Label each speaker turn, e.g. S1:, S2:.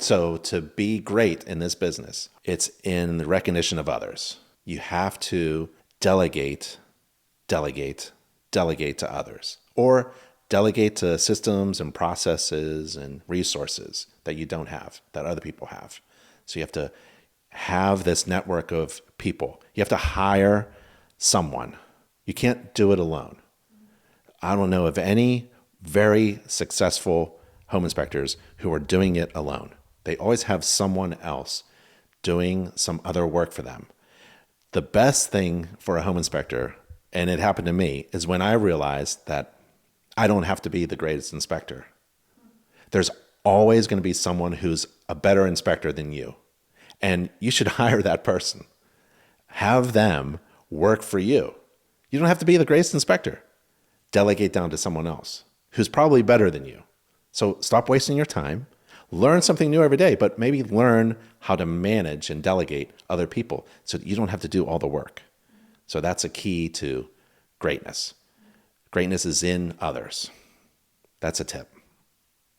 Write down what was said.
S1: So to be great in this business, it's in the recognition of others. You have to delegate, delegate, delegate to others, or delegate to systems and processes and resources that you don't have, that other people have. So you have to have this network of people. You have to hire someone. You can't do it alone. I don't know of any very successful home inspectors who are doing it alone. They always have someone else doing some other work for them. The best thing for a home inspector, and it happened to me, is when I realized that I don't have to be the greatest inspector. There's always going to be someone who's a better inspector than you. And you should hire that person. Have them work for you. You don't have to be the greatest inspector. Delegate down to someone else who's probably better than you. So stop wasting your time. Learn something new every day, but maybe learn how to manage and delegate other people so that you don't have to do all the work. So that's a key to greatness. Greatness is in others. That's a tip.